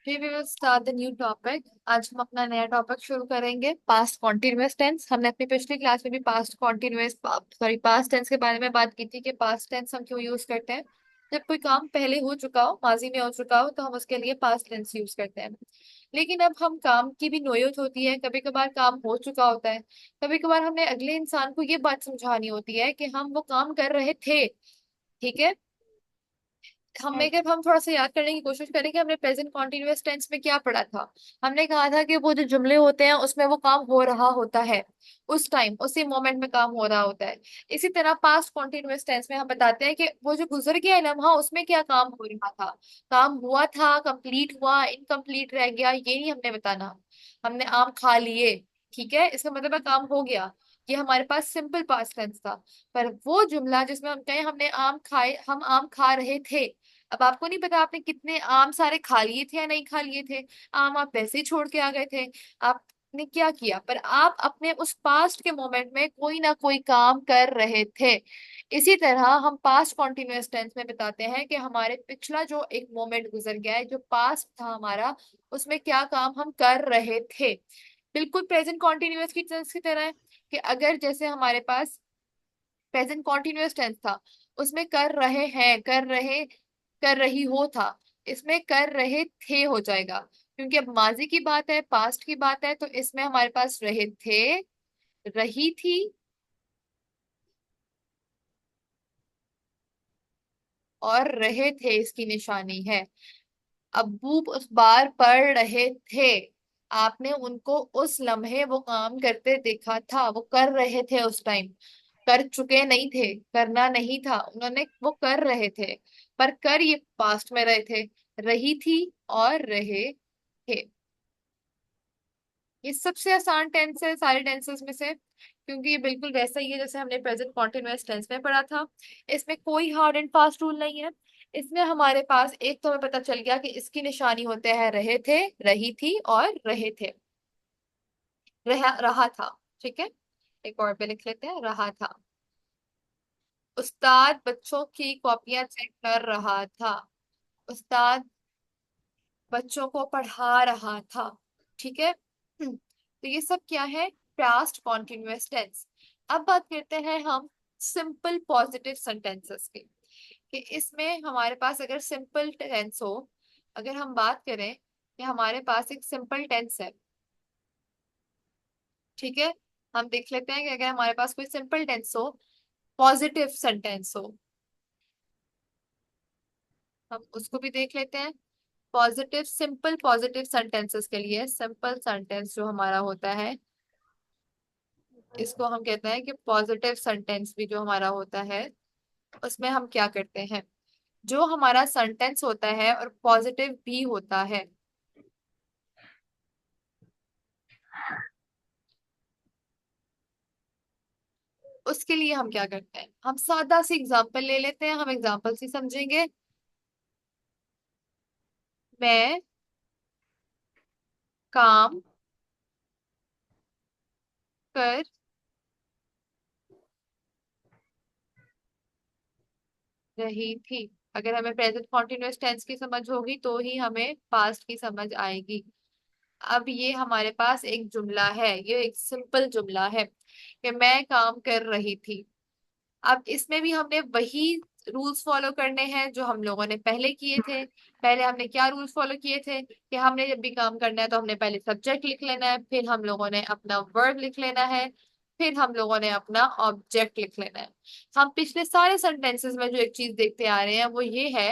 We will start the new topic. आज हम अपना नया टॉपिक शुरू करेंगे, पास्ट कॉन्टिन्यूअस टेंस। हमने अपनी पिछली क्लास में भी पास्ट टेंस के बारे में बात की थी कि पास्ट टेंस हम क्यों यूज करते हैं। जब कोई काम पहले हो चुका हो, माजी में हो चुका हो, तो हम उसके लिए पास्ट टेंस यूज करते हैं। लेकिन अब हम काम की भी नोयत होती है, कभी कभार काम हो चुका होता है, कभी कभार हमने अगले इंसान को ये बात समझानी होती है कि हम वो काम कर रहे थे। ठीक है। हम थोड़ा सा याद करने की कोशिश करें कि हमने प्रेजेंट कॉन्टिन्यूअस टेंस में क्या पढ़ा था। हमने कहा था कि वो जो जुमले होते हैं उसमें वो काम हो रहा होता है, उस टाइम उसी मोमेंट में काम हो रहा होता है। इसी तरह पास्ट कॉन्टिन्यूअस टेंस में हम बताते हैं कि वो जो गुजर गया लम्हा उसमें क्या काम हो रहा था। काम हुआ था, कंप्लीट हुआ, इनकम्प्लीट रह गया, ये नहीं हमने बताना। हमने आम खा लिए, ठीक है, इसका मतलब है काम हो गया। ये हमारे पास सिंपल पास्ट टेंस था। पर वो जुमला जिसमें हम कहें हमने आम खाए, हम आम खा रहे थे। अब आपको नहीं पता आपने कितने आम सारे खा लिए थे या नहीं खा लिए थे। आम आप वैसे ही छोड़ के आ गए थे। आपने क्या किया, पर आप अपने उस पास्ट के मोमेंट में कोई ना कोई काम कर रहे थे। इसी तरह हम पास्ट कॉन्टिन्यूअस टेंस में बताते हैं कि हमारे पिछला जो एक मोमेंट गुजर गया है, जो पास्ट था हमारा, उसमें क्या काम हम कर रहे थे। बिल्कुल प्रेजेंट कॉन्टिन्यूअस की टेंस की तरह है कि अगर जैसे हमारे पास प्रेजेंट कॉन्टिन्यूअस टेंस था, उसमें कर रहे हैं, कर रहे, कर रही हो था, इसमें कर रहे थे हो जाएगा। क्योंकि अब माजी की बात है, पास्ट की बात है, तो इसमें हमारे पास रहे थे, रही थी और रहे थे इसकी निशानी है। अब्बू उस बार पढ़ रहे थे, आपने उनको उस लम्हे वो काम करते देखा था, वो कर रहे थे उस टाइम, कर चुके नहीं थे, करना नहीं था उन्होंने, वो कर रहे थे। पर कर ये पास्ट में रहे थे, रही थी और रहे थे। ये सबसे आसान टेंस है सारे टेंसेस में से, क्योंकि ये बिल्कुल वैसा ही है जैसे हमने प्रेजेंट कॉन्टिन्यूअस टेंस में पढ़ा था। इसमें कोई हार्ड एंड फास्ट रूल नहीं है। इसमें हमारे पास एक तो हमें पता चल गया कि इसकी निशानी होते हैं रहे थे, रही थी और रहे थे, रहा था। ठीक है। एक और पे लिख लेते हैं, रहा था। उस्ताद बच्चों की कॉपियां चेक कर रहा था, उस्ताद बच्चों को पढ़ा रहा था। ठीक है। तो ये सब क्या है, पास्ट कॉन्टिन्यूअस टेंस। अब बात करते हैं हम सिंपल पॉजिटिव सेंटेंसेस की, कि इसमें हमारे पास अगर सिंपल टेंस हो, अगर हम बात करें कि हमारे पास एक सिंपल टेंस है। ठीक है। हम देख लेते हैं कि अगर हमारे पास कोई सिंपल टेंस हो, पॉजिटिव सेंटेंस हो, हम उसको भी देख लेते हैं। पॉजिटिव, सिंपल पॉजिटिव सेंटेंसेस के लिए सिंपल सेंटेंस जो हमारा होता है, इसको हम कहते हैं कि पॉजिटिव सेंटेंस भी जो हमारा होता है, उसमें हम क्या करते हैं, जो हमारा सेंटेंस होता है और पॉजिटिव भी होता है, उसके लिए हम क्या करते हैं, हम सादा सी एग्जांपल ले लेते हैं, हम एग्जांपल से समझेंगे। मैं काम कर रही थी। अगर हमें प्रेजेंट कॉन्टिन्यूअस टेंस की समझ होगी तो ही हमें पास्ट की समझ आएगी। अब ये हमारे पास एक जुमला है, ये एक सिंपल जुमला है कि मैं काम कर रही थी। अब इसमें भी हमने वही रूल्स फॉलो करने हैं जो हम लोगों ने पहले किए थे। पहले हमने क्या रूल्स फॉलो किए थे कि हमने जब भी काम करना है तो हमने पहले सब्जेक्ट लिख लेना है, फिर हम लोगों ने अपना वर्ब लिख लेना है, फिर हम लोगों ने अपना ऑब्जेक्ट लिख लेना है। हम पिछले सारे सेंटेंसेस में जो एक चीज देखते आ रहे हैं वो ये है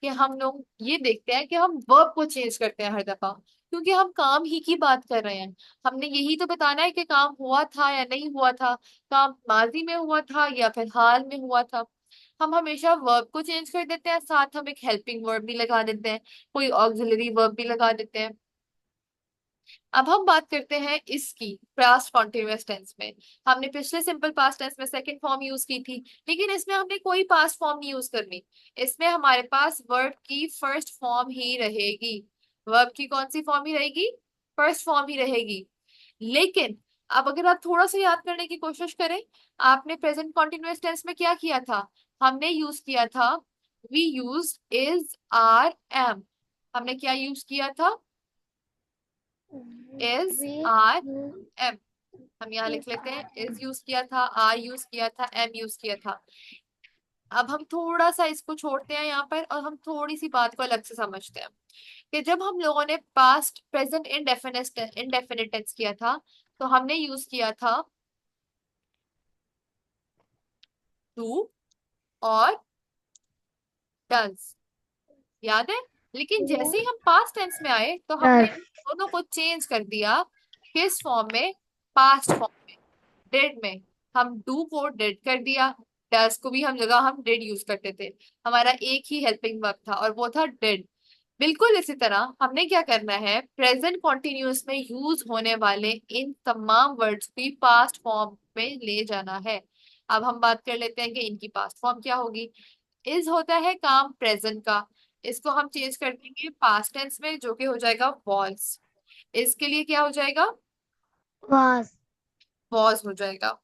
कि हम लोग ये देखते हैं कि हम वर्ब को चेंज करते हैं हर दफा, क्योंकि हम काम ही की बात कर रहे हैं। हमने यही तो बताना है कि काम हुआ था या नहीं हुआ था, काम माजी में हुआ था या फिर हाल में हुआ था। हम हमेशा वर्ब को चेंज कर देते हैं, साथ हम एक हेल्पिंग वर्ब भी लगा देते हैं, कोई ऑक्सिलरी वर्ब भी लगा देते हैं। अब हम बात करते हैं इसकी पास्ट कॉन्टिन्यूअस टेंस में। हमने पिछले सिंपल पास्ट टेंस में सेकंड फॉर्म यूज की थी, लेकिन इसमें हमने कोई पास्ट फॉर्म नहीं यूज करनी। इसमें हमारे पास वर्ब की फर्स्ट फॉर्म ही रहेगी। वर्ब की कौन सी फॉर्म ही रहेगी, फर्स्ट फॉर्म ही रहेगी। लेकिन अब अगर आप थोड़ा सा याद करने की कोशिश करें, आपने प्रेजेंट कॉन्टिन्यूअस टेंस में क्या किया था, हमने यूज किया था, we use is, are, am. हमने क्या यूज किया था? Is, way are, you am. हम यहाँ लिख लेते हैं, इज यूज किया था, आर यूज किया था, एम यूज किया था। अब हम थोड़ा सा इसको छोड़ते हैं यहाँ पर, और हम थोड़ी सी बात को अलग से समझते हैं कि जब हम लोगों ने past present indefinite indefinite tense किया था, तो हमने यूज किया था डू और डज, याद है? लेकिन जैसे ही हम पास्ट टेंस में आए तो हमने डस दोनों को चेंज कर दिया। किस फॉर्म में? पास्ट फॉर्म में, डिड में। हम डू को डिड कर दिया, डस को भी हम जगह हम डिड यूज करते थे। हमारा एक ही हेल्पिंग वर्ब था और वो था डिड। बिल्कुल इसी तरह हमने क्या करना है, प्रेजेंट कॉन्टिन्यूअस में यूज होने वाले इन तमाम वर्ड्स की पास्ट फॉर्म में ले जाना है। अब हम बात कर लेते हैं कि इनकी पास्ट फॉर्म क्या होगी। इज होता है काम प्रेजेंट का, इसको हम चेंज कर देंगे पास्ट टेंस में, जो कि हो जाएगा वॉज। इज के लिए क्या हो जाएगा? वाज वॉज हो जाएगा।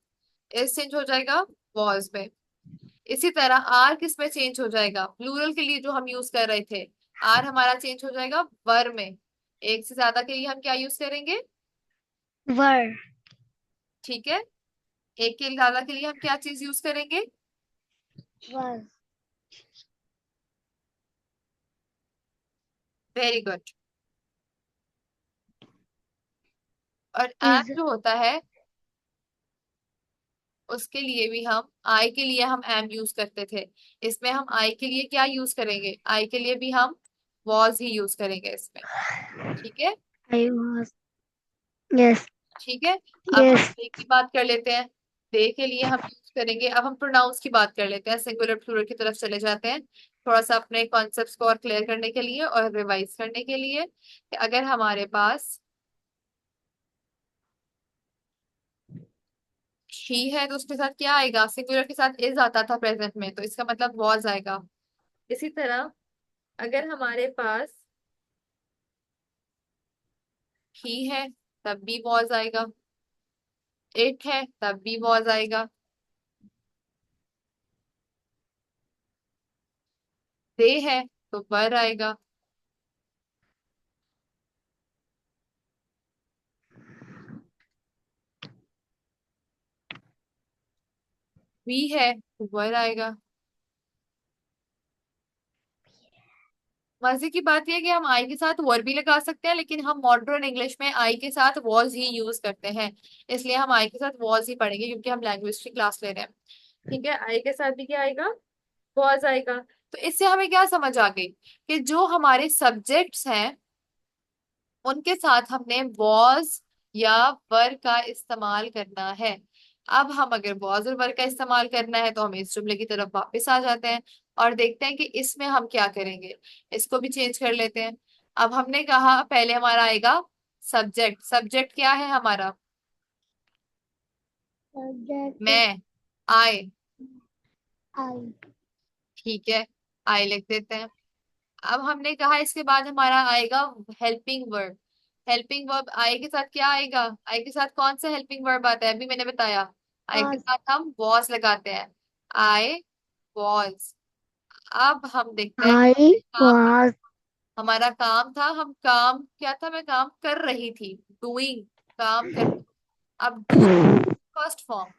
इज चेंज हो जाएगा वॉज में। इसी तरह आर किस में चेंज हो जाएगा? प्लूरल के लिए जो हम यूज कर रहे थे, आर हमारा चेंज हो जाएगा वर में। एक से ज्यादा के लिए हम क्या यूज करेंगे? वर ठीक है, एक के ज्यादा के लिए हम क्या चीज यूज करेंगे? Was very good. और एम इज जो होता है, उसके लिए भी हम आई के लिए हम एम यूज करते थे। इसमें हम आई के लिए क्या यूज करेंगे? आई के लिए भी हम वॉज ही यूज करेंगे इसमें। ठीक है। आई वाज यस ठीक है। अब हम यस दे की बात कर लेते हैं। दे के लिए हम यूज करेंगे, अब हम प्रोनाउंस की बात कर लेते हैं, सिंगुलर प्लूरल की तरफ चले जाते हैं, थोड़ा सा अपने कॉन्सेप्ट्स को और क्लियर करने के लिए और रिवाइज करने के लिए कि अगर हमारे पास ही है तो उसके साथ क्या आएगा? सिंगुलर के साथ इज आता था प्रेजेंट में, तो इसका मतलब वॉज आएगा। इसी तरह अगर हमारे पास ही है तब भी वॉज आएगा, इट है तब भी वॉज आएगा, दे है तो वर आएगा, वी है तो वर आएगा। मजे की बात यह है कि हम आई के साथ वर भी लगा सकते हैं, लेकिन हम मॉडर्न इंग्लिश में आई के साथ वॉज ही यूज करते हैं, इसलिए हम आई के साथ वॉज ही पढ़ेंगे क्योंकि हम लैंग्वेज की क्लास ले रहे हैं। ठीक है, आई के साथ भी क्या आएगा? वॉज आएगा। तो इससे हमें क्या समझ आ गई कि जो हमारे सब्जेक्ट्स हैं उनके साथ हमने वॉज या वर का इस्तेमाल करना है। अब हम अगर वॉज और वर का इस्तेमाल करना है तो हम इस जुमले की तरफ वापस आ जाते हैं और देखते हैं कि इसमें हम क्या करेंगे। इसको भी चेंज कर लेते हैं। अब हमने कहा पहले हमारा आएगा सब्जेक्ट। सब्जेक्ट क्या है हमारा? सब्जेक्ट मैं, आई। आई ठीक है, आई लिख देते हैं। अब हमने कहा इसके बाद हमारा आएगा helping verb. Helping verb I के साथ क्या आएगा? आई के साथ कौन सा हेल्पिंग वर्ब आता है? अभी मैंने बताया, आई के वाज साथ हम वॉज लगाते हैं। I was. अब हम देखते हैं कि आई हमने काम, वाज हमारा काम था, हम काम क्या था? मैं काम कर रही थी, डूइंग, काम कर। अब डू फर्स्ट फॉर्म,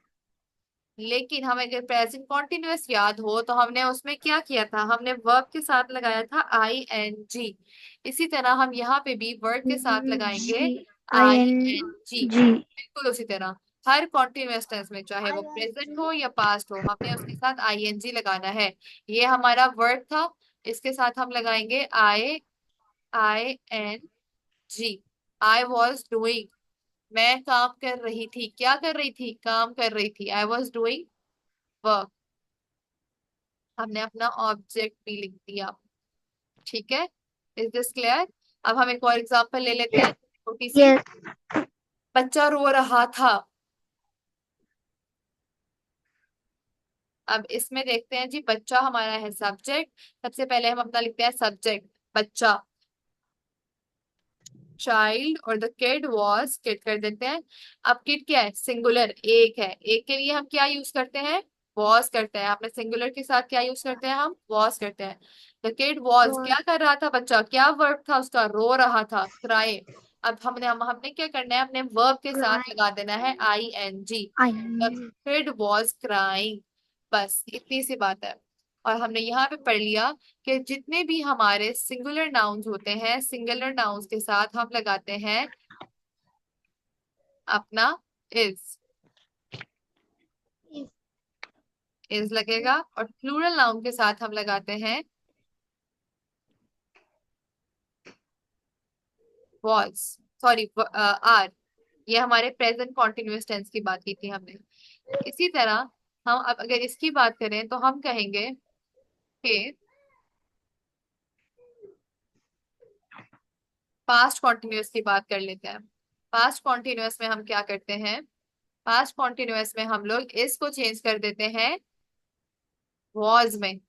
लेकिन हमें अगर प्रेजेंट कॉन्टिन्यूअस याद हो तो हमने उसमें क्या किया था? हमने वर्ब के साथ लगाया था आई एन जी। इसी तरह हम यहाँ पे भी वर्ब के साथ लगाएंगे जी आई आई एन एन जी। जी बिल्कुल उसी तरह हर कॉन्टिन्यूअस टेंस में, चाहे वो आई एन प्रेजेंट जी हो या पास्ट हो, हमने उसके साथ आई एन जी लगाना है। ये हमारा वर्ब था, इसके साथ हम लगाएंगे I I N G. I was doing, मैं काम कर रही थी। क्या कर रही थी? काम कर रही थी। आई वॉज डूइंग वर्क। हमने अपना ऑब्जेक्ट भी लिख दिया। ठीक है, इज दिस क्लियर? अब हम एक और एग्जांपल ले लेते हैं, छोटी सी। यस बच्चा रो रहा था। अब इसमें देखते हैं जी, बच्चा हमारा है सब्जेक्ट। सबसे पहले हम अपना लिखते हैं सब्जेक्ट बच्चा, चाइल्ड, और द किड वॉज, किड कर देते हैं। अब किड क्या है? सिंगुलर, एक है। एक के लिए हम क्या यूज करते हैं? वॉज करते हैं। आपने सिंगुलर के साथ क्या यूज करते हैं, हम वॉज करते हैं। द किड वॉज, was क्या कर रहा था बच्चा, क्या वर्ब था उसका, रो रहा था, क्राई। अब हमने क्या करना है, अपने वर्ब के साथ crying. लगा देना है ING। I the kid was crying, बस इतनी सी बात है। और हमने यहाँ पे पढ़ लिया कि जितने भी हमारे सिंगुलर नाउन्स होते हैं, सिंगुलर नाउन्स के साथ हम लगाते हैं अपना इज। is इज लगेगा, और प्लूरल नाउन के साथ हम लगाते हैं वॉज, सॉरी आर। ये हमारे प्रेजेंट कॉन्टिन्यूअस टेंस की बात की थी हमने। इसी तरह हम अब अगर इसकी बात करें तो हम कहेंगे कि पास्ट कॉन्टिन्यूअस की बात कर लेते हैं। पास्ट कॉन्टिन्यूअस में हम क्या करते हैं, पास्ट कॉन्टिन्यूअस में हम लोग इसको चेंज कर देते हैं वॉज में।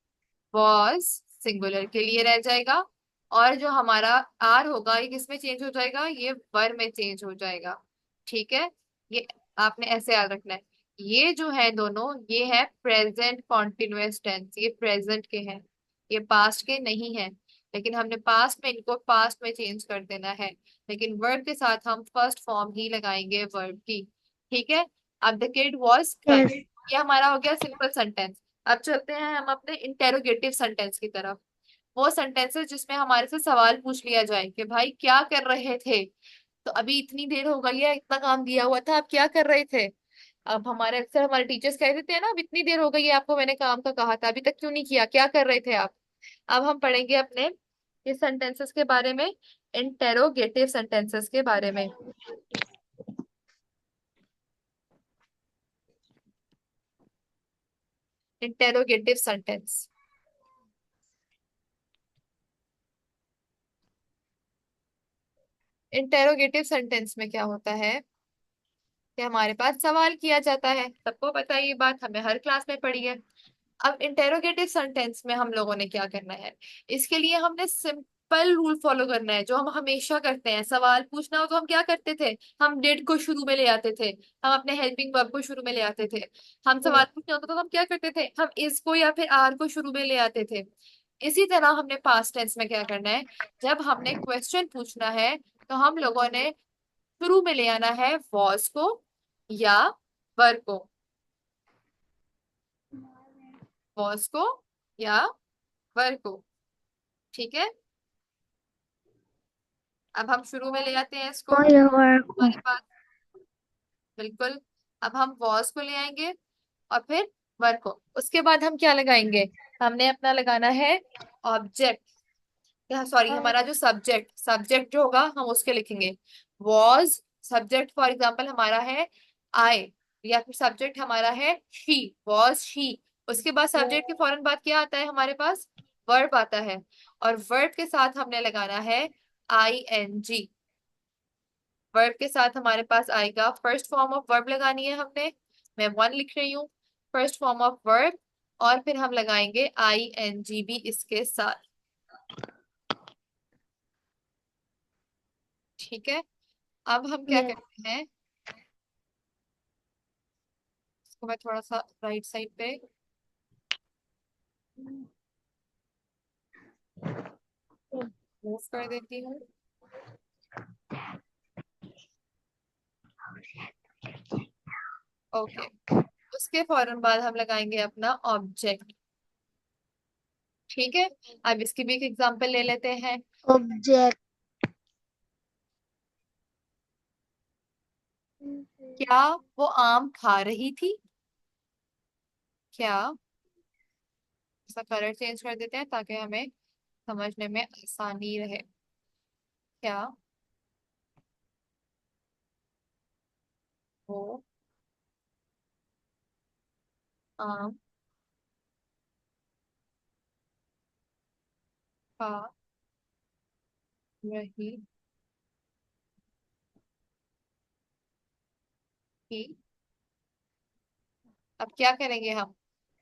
वॉज सिंगुलर के लिए रह जाएगा, और जो हमारा आर होगा ये किस में चेंज हो जाएगा, ये वर में चेंज हो जाएगा। ठीक है, ये आपने ऐसे याद रखना है। ये जो है दोनों, ये है प्रेजेंट कॉन्टिन्यूअस टेंस, ये प्रेजेंट के हैं, ये पास्ट के नहीं है। लेकिन हमने पास्ट में इनको पास्ट में चेंज कर देना है, लेकिन वर्ब के साथ हम फर्स्ट फॉर्म ही लगाएंगे वर्ब की। ठीक है। अब the kid was crying, yes. ये हमारा हो गया सिंपल सेंटेंस। अब चलते हैं हम अपने इंटेरोगेटिव सेंटेंस की तरफ। वो सेंटेंसेस जिसमें हमारे से सवाल पूछ लिया जाए कि भाई क्या कर रहे थे, तो अभी इतनी देर हो गई है, इतना काम दिया हुआ था, आप क्या कर रहे थे। अब हमारे अक्सर हमारे टीचर्स कह देते हैं ना, अब इतनी देर हो गई है, आपको मैंने काम का कहा था, अभी तक क्यों नहीं किया, क्या कर रहे थे आप। अब हम पढ़ेंगे अपने इस सेंटेंसेस के बारे में, इंटेरोगेटिव सेंटेंसेस के बारे में। इंटेरोगेटिव सेंटेंस, इंटेरोगेटिव सेंटेंस में क्या होता है कि हमारे पास सवाल किया जाता है, सबको पता है ये बात, हमें हर क्लास में पढ़ी है। अब इंटेरोगेटिव सेंटेंस में हम लोगों ने क्या करना है, इसके लिए हमने सिंपल रूल फॉलो करना है जो हम हमेशा करते हैं। सवाल पूछना हो तो हम क्या करते थे, हम डिड को शुरू में ले आते थे, हम अपने हेल्पिंग वर्ब को शुरू में ले आते थे। हम सवाल पूछना होता तो हम क्या करते थे, हम इस को या फिर आर को शुरू में ले आते थे। इसी तरह हमने पास्ट टेंस में क्या करना है, जब हमने क्वेश्चन पूछना है तो हम लोगों ने शुरू में ले आना है वॉज को या वर को, वॉज को या वर को। ठीक है। अब हम शुरू में ले आते हैं इसको For your work. हमारे पास, बिल्कुल। अब हम वॉज को ले आएंगे और फिर वर को, उसके बाद हम क्या लगाएंगे, हमने अपना लगाना है ऑब्जेक्ट, सॉरी हमारा जो सब्जेक्ट, सब्जेक्ट जो होगा हम उसके लिखेंगे वॉज। सब्जेक्ट फॉर एग्जाम्पल हमारा है आई, या फिर सब्जेक्ट हमारा है शी, वॉज शी। उसके बाद सब्जेक्ट के फौरन बाद क्या आता है हमारे पास, वर्ब आता है, और वर्ब के साथ हमने लगाना है ING। वर्ब के साथ हमारे पास आएगा, फर्स्ट फॉर्म ऑफ वर्ब लगानी है हमने, मैं वन लिख रही हूँ, फर्स्ट फॉर्म ऑफ वर्ब, और फिर हम लगाएंगे ING भी इसके साथ। ठीक है। अब हम क्या Yes. करते हैं, इसको मैं थोड़ा सा राइट साइड पे मूव कर देती हूँ। ओके, उसके फौरन बाद हम लगाएंगे अपना ऑब्जेक्ट। ठीक है। अब इसकी भी एक एग्जांपल ले लेते हैं। Object. क्या वो आम खा रही थी, क्या, इसका कलर चेंज कर देते हैं ताकि हमें समझने में आसानी रहे। क्या वो आम खा रही थी। अब क्या करेंगे हम,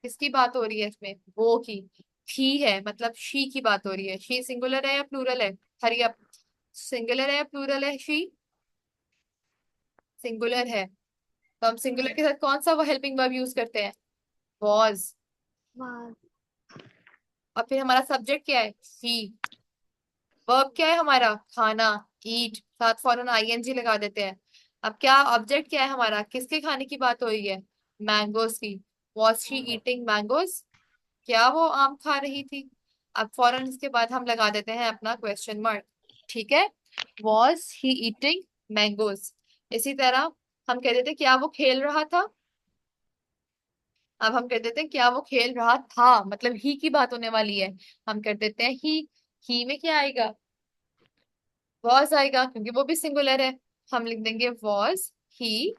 किसकी बात हो रही है इसमें, वो की, थी है मतलब शी की बात हो रही है। शी सिंगुलर है या प्लूरल है, हरी अप, सिंगुलर है या प्लूरल है शी, सिंगुलर है। तो हम सिंगुलर के साथ कौन सा वो हेल्पिंग वर्ब यूज करते हैं, वॉज। was, और फिर हमारा सब्जेक्ट क्या है, ही। वर्ब क्या है हमारा, खाना, ईट, साथ फौरन आईएनजी लगा देते हैं। अब क्या ऑब्जेक्ट क्या है हमारा, किसके खाने की बात हो रही है, मैंगोज की। वॉज शी ईटिंग मैंगोज, क्या वो आम खा रही थी। अब फौरन इसके बाद हम लगा देते हैं अपना क्वेश्चन मार्क। ठीक है, वॉज ही ईटिंग मैंगोज। इसी तरह हम कह देते क्या वो खेल रहा था। अब हम कह देते हैं क्या वो खेल रहा था, मतलब ही की बात होने वाली है। हम कर देते हैं ही में क्या आएगा, वॉज आएगा, क्योंकि वो भी सिंगुलर है। हम लिख देंगे वॉज ही।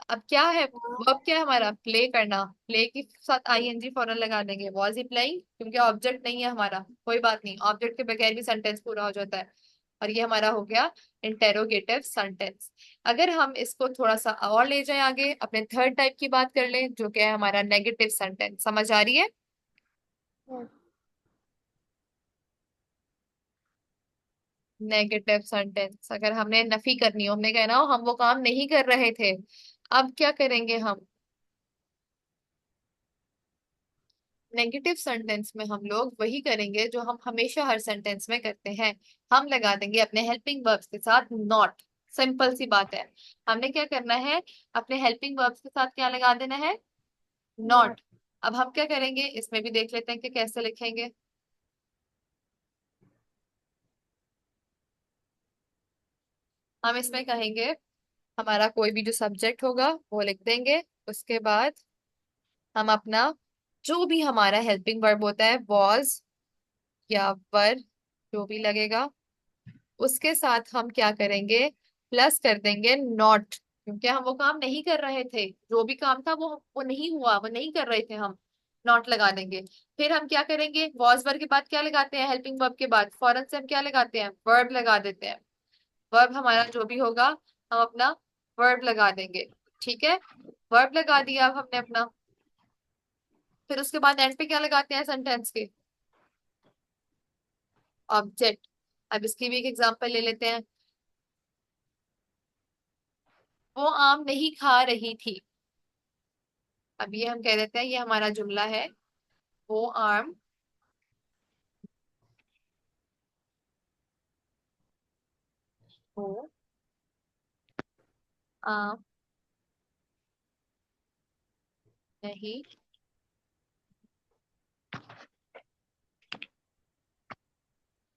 अब क्या है, वर्ब क्या है हमारा, प्ले करना। प्ले के साथ आईएनजी फौरन लगा देंगे, वॉज ही प्लेइंग, क्योंकि ऑब्जेक्ट नहीं है हमारा। कोई बात नहीं, ऑब्जेक्ट के बगैर भी सेंटेंस पूरा हो जाता है। और ये हमारा हो गया इंटेरोगेटिव सेंटेंस। अगर हम इसको थोड़ा सा और ले जाएं आगे, अपने थर्ड टाइप की बात कर लें, जो क्या है हमारा नेगेटिव सेंटेंस। समझ आ रही है। yes, नेगेटिव सेंटेंस, अगर हमने नफी करनी हो, हमने कहना हो हम वो काम नहीं कर रहे थे, अब क्या करेंगे हम। नेगेटिव सेंटेंस में हम लोग वही करेंगे जो हम हमेशा हर सेंटेंस में करते हैं। हम लगा देंगे अपने हेल्पिंग वर्ब्स के साथ नॉट। सिंपल सी बात है। हमने क्या करना है, अपने हेल्पिंग वर्ब्स के साथ क्या लगा देना है, not, नॉट। अब हम क्या करेंगे, इसमें भी देख लेते हैं कि कैसे लिखेंगे। हम इसमें कहेंगे हमारा कोई भी जो सब्जेक्ट होगा वो लिख देंगे। उसके बाद हम अपना जो भी हमारा हेल्पिंग वर्ब होता है, वॉज या वर, जो भी लगेगा, उसके साथ हम क्या करेंगे, प्लस कर देंगे नॉट, क्योंकि हम वो काम नहीं कर रहे थे। जो भी काम था वो नहीं हुआ, वो नहीं कर रहे थे हम। नॉट लगा देंगे। फिर हम क्या करेंगे, वॉज वर्ब के बाद क्या लगाते हैं, हेल्पिंग वर्ब के बाद फौरन से हम क्या लगाते हैं, वर्ब लगा देते हैं। वर्ब हमारा जो भी होगा, हम अपना वर्ब लगा देंगे। ठीक है, वर्ब लगा दिया अब हमने अपना। फिर उसके बाद एंड पे क्या लगाते हैं सेंटेंस के, ऑब्जेक्ट। अब इसकी भी एक एग्जांपल ले लेते हैं। वो आम नहीं खा रही थी। अब ये हम कह देते हैं ये हमारा जुमला है। वो आम, वो आम नहीं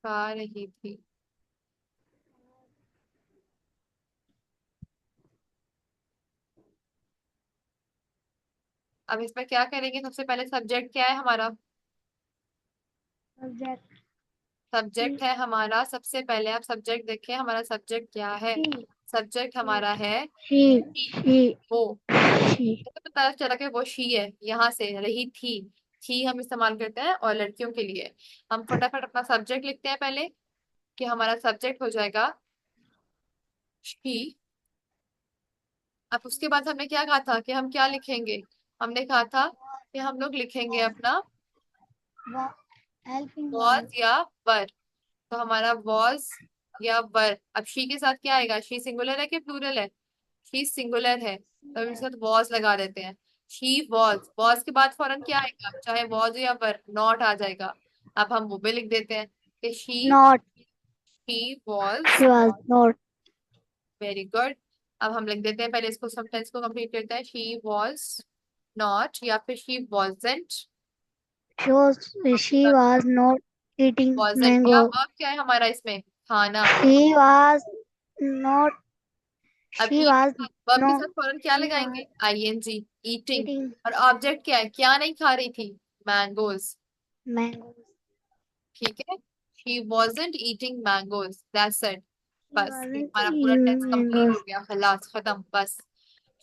खा रही थी। अब इसमें क्या करेंगे, सबसे पहले सब्जेक्ट क्या है हमारा, subject, सब्जेक्ट she, है हमारा, सबसे पहले आप सब्जेक्ट देखें हमारा सब्जेक्ट क्या है। she, सब्जेक्ट she, हमारा है she, she, she, वो। she, तो पता चला कि वो शी है, यहाँ से रही थी हम इस्तेमाल करते हैं और लड़कियों के लिए। हम फटाफट अपना सब्जेक्ट लिखते हैं पहले, कि हमारा सब्जेक्ट हो जाएगा शी। अब उसके बाद हमने क्या कहा था कि हम क्या लिखेंगे, हमने कहा था कि हम लोग लिखेंगे अपना helping वॉज verb, या वर। तो हमारा वॉज या वर, अब शी के साथ क्या आएगा, शी सिंगुलर है कि प्लूरल है, शी सिंगुलर है, तो हम इसके साथ वॉज लगा देते हैं। शी वॉज, वॉज के बाद फौरन क्या आएगा, चाहे वॉज या वर, नॉट आ जाएगा। अब हम वो भी लिख देते हैं कि not, she was. she was not, very good. अब हम लिख देते हैं, पहले इसको सेंटेंस को कंप्लीट करते हैं, शी वॉज नॉट या फिर she wasn't. she was not eating wasn't या mango, वर्ब क्या है हमारा इसमें, खाना। she was not, अब she ईट के was साथ, वर्ब के not, साथ फौरन क्या she was लगाएंगे, आईएनजी, ईटिंग। eating और ऑब्जेक्ट क्या है, क्या नहीं खा रही थी, मैंगोज। mangoes, ठीक है, she wasn't eating mangoes, that's it. she बस ये wasn't हमारा पूरा टेंस eating कंप्लीट mangoes, हो गया, खलास खत्म बस।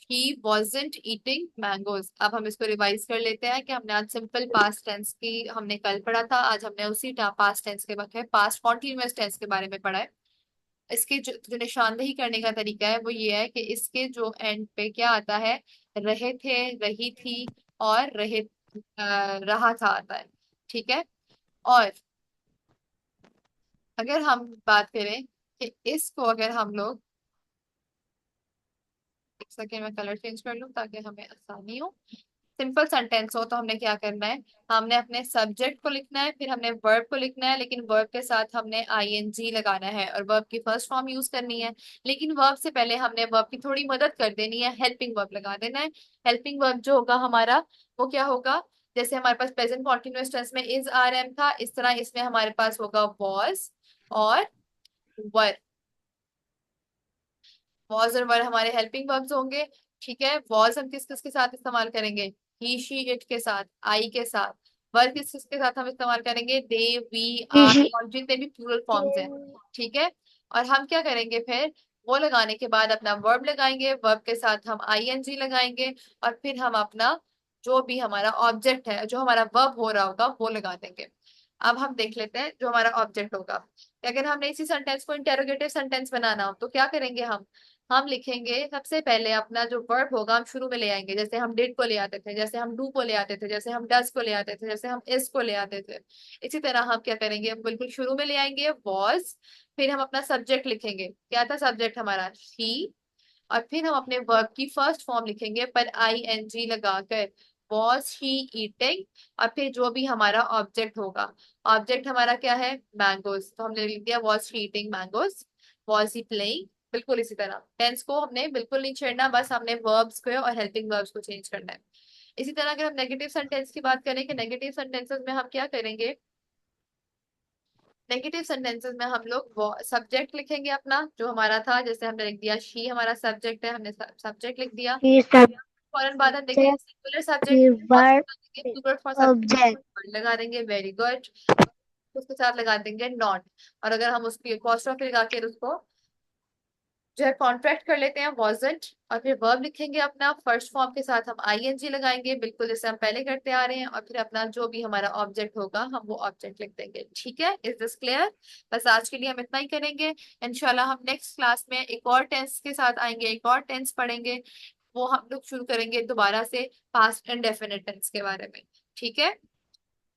She wasn't eating mangoes. अब हम इसको रिवाइज कर लेते हैं कि हमने आज सिंपल पास्ट टेंस की हमने कल पढ़ा था, आज हमने उसी पास्ट टेंस के बारे में, पास्ट कॉन्टिन्यूअस टेंस के बारे में पढ़ा है। इसके जो निशानदेही करने का तरीका है वो ये है कि इसके जो एंड पे क्या आता है, रहे थे, रही थी और रहा था आता है। ठीक है, और अगर हम बात करें कि इसको अगर हम लोग, एक सेकेंड में कलर चेंज कर लूं ताकि हमें आसानी हो। सिंपल सेंटेंस हो तो हमने क्या करना है, हमने अपने सब्जेक्ट को लिखना है, फिर हमने वर्ब को लिखना है, लेकिन वर्ब के साथ हमने आईएनजी लगाना है और वर्ब की फर्स्ट फॉर्म यूज करनी है। लेकिन वर्ब से पहले हमने वर्ब की थोड़ी मदद कर देनी है, हेल्पिंग वर्ब लगा देना है। हेल्पिंग वर्ब जो होगा हमारा, वो क्या होगा, जैसे हमारे पास प्रेजेंट कॉन्टिन्यूअस टेंस में इज आर एम था, इस तरह इसमें हमारे पास होगा वॉज और वर। वॉज और वर हमारे हेल्पिंग वर्ब्स होंगे। ठीक है, वॉज हम किस किस के साथ इस्तेमाल करेंगे, ही शी इट के साथ, आई के साथ। वर किस किस के साथ हम इस्तेमाल करेंगे, दे वी आर, He, और जितने भी प्लूरल फॉर्म्स हैं। ठीक है, और हम क्या करेंगे फिर, वो लगाने के बाद अपना वर्ब लगाएंगे, वर्ब के साथ हम आईएनजी लगाएंगे, और फिर हम अपना जो भी हमारा ऑब्जेक्ट है, जो हमारा वर्ब हो रहा होगा, वो लगा देंगे। अब हम देख लेते हैं जो हमारा ऑब्जेक्ट होगा। अगर हमने इसी सेंटेंस को इंटेरोगेटिव सेंटेंस बनाना हो तो क्या करेंगे हम लिखेंगे सबसे पहले अपना जो वर्ब होगा हम शुरू में ले आएंगे, जैसे हम डिड को ले आते थे, जैसे हम डू को ले आते थे, जैसे हम डज को ले आते थे, जैसे हम इज को ले आते थे। इसी तरह हम क्या करेंगे, हम बिल्कुल शुरू में ले आएंगे वॉज, फिर हम अपना सब्जेक्ट लिखेंगे, क्या था सब्जेक्ट हमारा, ही। और फिर हम अपने वर्ब की फर्स्ट फॉर्म लिखेंगे पर आई एन जी लगाकर, वॉज ही ईटिंग। और फिर जो भी हमारा ऑब्जेक्ट होगा, ऑब्जेक्ट हमारा क्या है, मैंगोज, तो हमने लिख दिया was he eating mangoes, was he playing. बिल्कुल इसी तरह टेंस को हमने बिल्कुल नहीं छेड़ना, बस हमने वर्ब्स को और हेल्पिंग वर्ब्स को चेंज करना है। इसी तरह अगर हम नेगेटिव सेंटेंस की बात करें कि नेगेटिव सेंटेंसेस में हम क्या करेंगे, नेगेटिव सेंटेंसेस में हम लोग सब्जेक्ट लिखेंगे अपना जो हमारा था, जैसे हमने लिख दिया शी हमारा सब्जेक्ट है, हमने सब्जेक्ट लिख दिया। he फौरन बाद हम देखेंगे subject, सिंगुलर सब्जेक्ट, he और verb, plural for object. Subject लगा देंगे, वेरी गुड। उसके साथ लगा देंगे नॉट। और अगर हम उसकी apostrophe लगा के उसको जो है कॉन्ट्रैक्ट कर लेते हैं wasn't, और फिर वर्ब लिखेंगे अपना फर्स्ट फॉर्म के साथ हम आईएनजी लगाएंगे, बिल्कुल जैसे हम पहले करते आ रहे हैं, और फिर अपना जो भी हमारा ऑब्जेक्ट होगा हम वो ऑब्जेक्ट लिख देंगे। ठीक है, इज दिस क्लियर। बस आज के लिए हम इतना ही करेंगे। इंशाल्लाह हम नेक्स्ट क्लास में एक और टेंस के साथ आएंगे, एक और टेंस पढ़ेंगे। वो हम लोग शुरू करेंगे दोबारा से पास्ट इंडेफिनिट टेंस के बारे में। ठीक है।